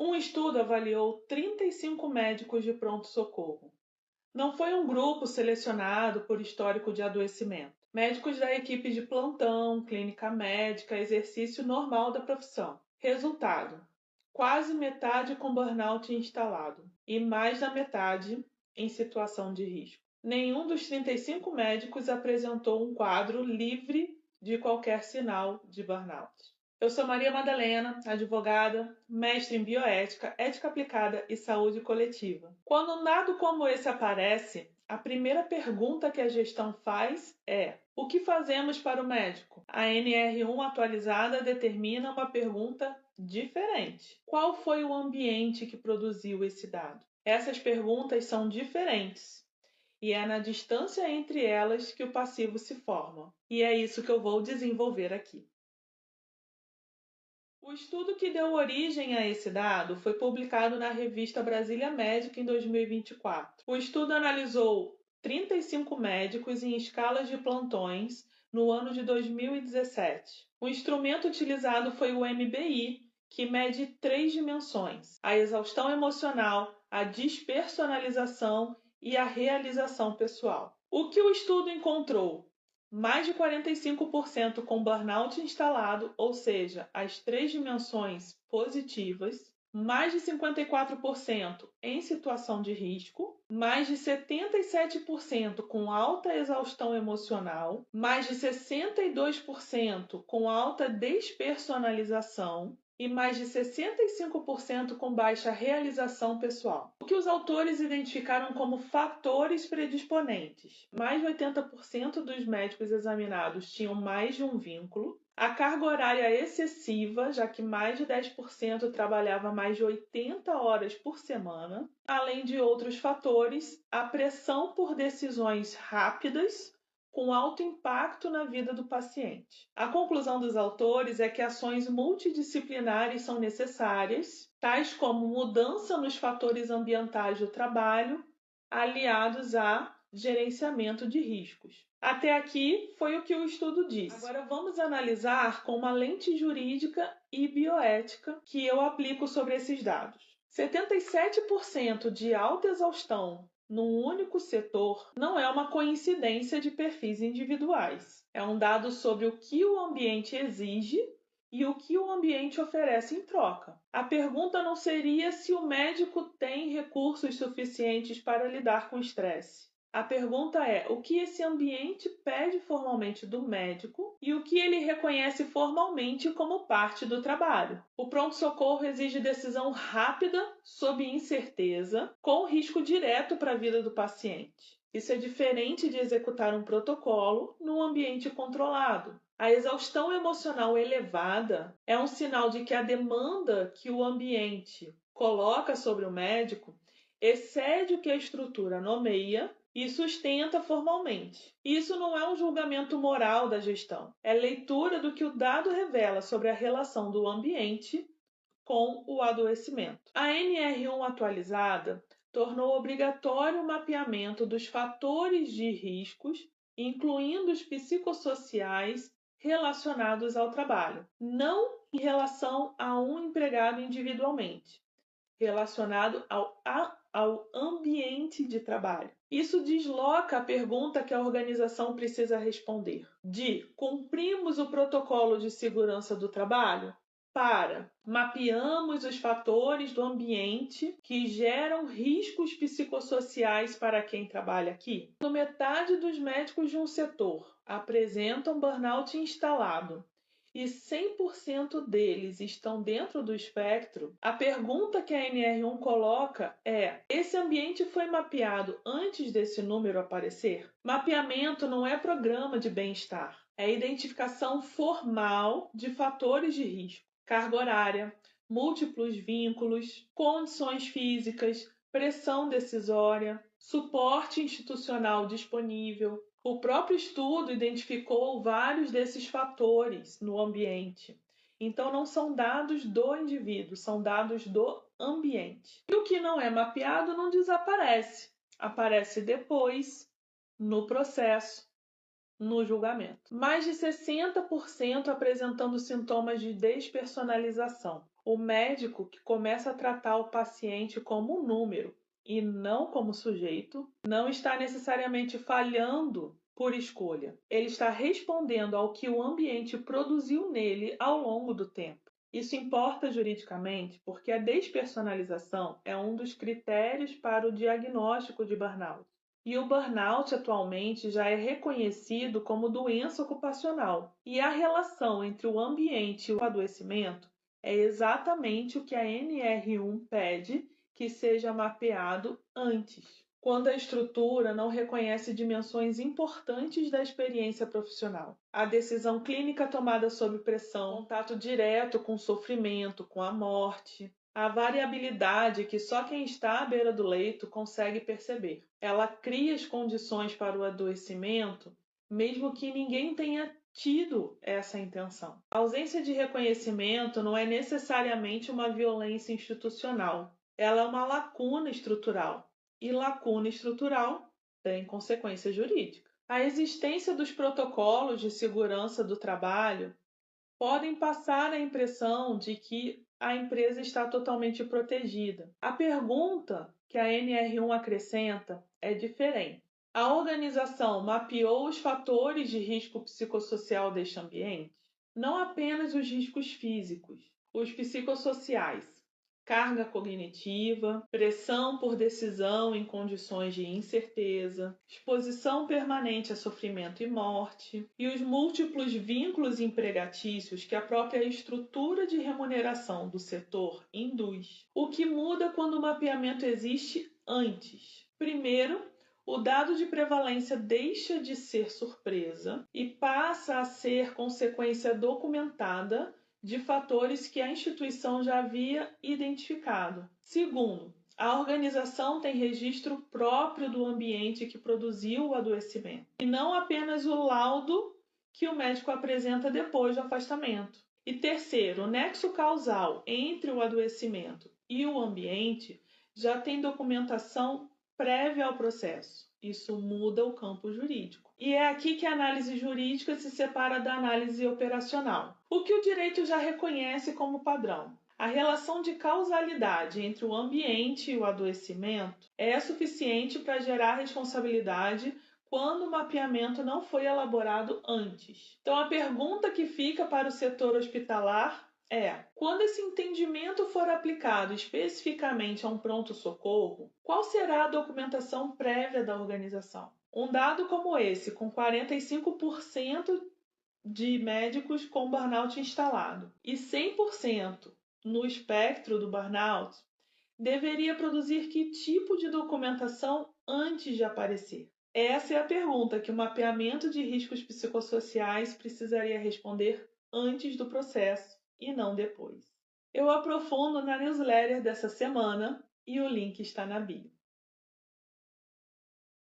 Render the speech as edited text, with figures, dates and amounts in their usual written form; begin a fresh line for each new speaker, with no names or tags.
Um estudo avaliou 35 médicos de pronto-socorro. Não foi um grupo selecionado por histórico de adoecimento. Médicos da equipe de plantão, clínica médica, exercício normal da profissão. Resultado: quase metade com burnout instalado e mais da metade em situação de risco. Nenhum dos 35 médicos apresentou um quadro livre de qualquer sinal de burnout. Eu sou Maria Madalena, advogada, mestre em bioética, ética aplicada e saúde coletiva. Quando um dado como esse aparece, a primeira pergunta que a gestão faz é: o que fazemos para o médico? A NR1 atualizada determina uma pergunta diferente. Qual foi o ambiente que produziu esse dado? Essas perguntas são diferentes e é na distância entre elas que o passivo se forma. E é isso que eu vou desenvolver aqui. O estudo que deu origem a esse dado foi publicado na revista Brasília Médica em 2024. O estudo analisou 35 médicos em escalas de plantões no ano de 2017. O instrumento utilizado foi o MBI, que mede 3 dimensões: a exaustão emocional, a despersonalização e a realização pessoal. O que o estudo encontrou? Mais de 45% com burnout instalado, ou seja, as 3 dimensões positivas, mais de 54% em situação de risco, mais de 77% com alta exaustão emocional, mais de 62% com alta despersonalização e mais de 65% com baixa realização pessoal. O que os autores identificaram como fatores predisponentes? Mais de 80% dos médicos examinados tinham mais de um vínculo. A carga horária excessiva, já que mais de 10% trabalhava mais de 80 horas por semana. Além de outros fatores, a pressão por decisões rápidas, com alto impacto na vida do paciente. A conclusão dos autores é que ações multidisciplinares são necessárias, tais como mudança nos fatores ambientais do trabalho, aliados a gerenciamento de riscos. Até aqui foi o que o estudo disse. Agora vamos analisar com uma lente jurídica e bioética que eu aplico sobre esses dados. 77% de alta exaustão num único setor não é uma coincidência de perfis individuais. É um dado sobre o que o ambiente exige e o que o ambiente oferece em troca. A pergunta não seria se o médico tem recursos suficientes para lidar com o estresse. A pergunta é o que esse ambiente pede formalmente do médico e o que ele reconhece formalmente como parte do trabalho. O pronto-socorro exige decisão rápida, sob incerteza, com risco direto para a vida do paciente. Isso é diferente de executar um protocolo num ambiente controlado. A exaustão emocional elevada é um sinal de que a demanda que o ambiente coloca sobre o médico excede o que a estrutura nomeia e sustenta formalmente. Isso não é um julgamento moral da gestão, é leitura do que o dado revela sobre a relação do ambiente com o adoecimento. A NR1 atualizada tornou obrigatório o mapeamento dos fatores de riscos, incluindo os psicossociais relacionados ao trabalho, não em relação a um empregado individualmente, relacionado ao ambiente de trabalho. Isso desloca a pergunta que a organização precisa responder: de cumprimos o protocolo de segurança do trabalho? Para mapeamos os fatores do ambiente que geram riscos psicossociais para quem trabalha aqui. Quando metade dos médicos de um setor apresentam burnout instalado e 100% deles estão dentro do espectro, a pergunta que a NR1 coloca é: esse ambiente foi mapeado antes desse número aparecer? Mapeamento não é programa de bem-estar, é identificação formal de fatores de risco, carga horária, múltiplos vínculos, condições físicas, pressão decisória, suporte institucional disponível. O próprio estudo identificou vários desses fatores no ambiente. Então, não são dados do indivíduo, são dados do ambiente. E o que não é mapeado não desaparece, aparece depois, no processo, no julgamento. Mais de 60% apresentando sintomas de despersonalização. O médico que começa a tratar o paciente como um número e não como sujeito, não está necessariamente falhando por escolha. Ele está respondendo ao que o ambiente produziu nele ao longo do tempo. Isso importa juridicamente porque a despersonalização é um dos critérios para o diagnóstico de burnout. E o burnout atualmente já é reconhecido como doença ocupacional. E a relação entre o ambiente e o adoecimento é exatamente o que a NR1 pede que seja mapeado antes, quando a estrutura não reconhece dimensões importantes da experiência profissional. A decisão clínica tomada sob pressão, contato direto com o sofrimento, com a morte, a variabilidade que só quem está à beira do leito consegue perceber. Ela cria as condições para o adoecimento, mesmo que ninguém tenha tido essa intenção. A ausência de reconhecimento não é necessariamente uma violência institucional. Ela é uma lacuna estrutural. E lacuna estrutural tem consequência jurídica. A existência dos protocolos de segurança do trabalho podem passar a impressão de que a empresa está totalmente protegida. A pergunta que a NR1 acrescenta é diferente. A organização mapeou os fatores de risco psicossocial deste ambiente? Não apenas os riscos físicos, os psicossociais, carga cognitiva, pressão por decisão em condições de incerteza, exposição permanente a sofrimento e morte, e os múltiplos vínculos empregatícios que a própria estrutura de remuneração do setor induz. O que muda quando o mapeamento existe antes? Primeiro, o dado de prevalência deixa de ser surpresa e passa a ser consequência documentada de fatores que a instituição já havia identificado. Segundo, a organização tem registro próprio do ambiente que produziu o adoecimento, e não apenas o laudo que o médico apresenta depois do afastamento. E terceiro, o nexo causal entre o adoecimento e o ambiente já tem documentação prévia ao processo. Isso muda o campo jurídico. E é aqui que a análise jurídica se separa da análise operacional. O que o direito já reconhece como padrão? A relação de causalidade entre o ambiente e o adoecimento é suficiente para gerar responsabilidade quando o mapeamento não foi elaborado antes. Então, a pergunta que fica para o setor hospitalar é: quando esse entendimento for aplicado especificamente a um pronto-socorro, qual será a documentação prévia da organização? Um dado como esse, com 45% de médicos com burnout instalado e 100% no espectro do burnout, deveria produzir que tipo de documentação antes de aparecer? Essa é a pergunta que o mapeamento de riscos psicossociais precisaria responder antes do processo e não depois. Eu aprofundo na newsletter dessa semana e o link está na bio.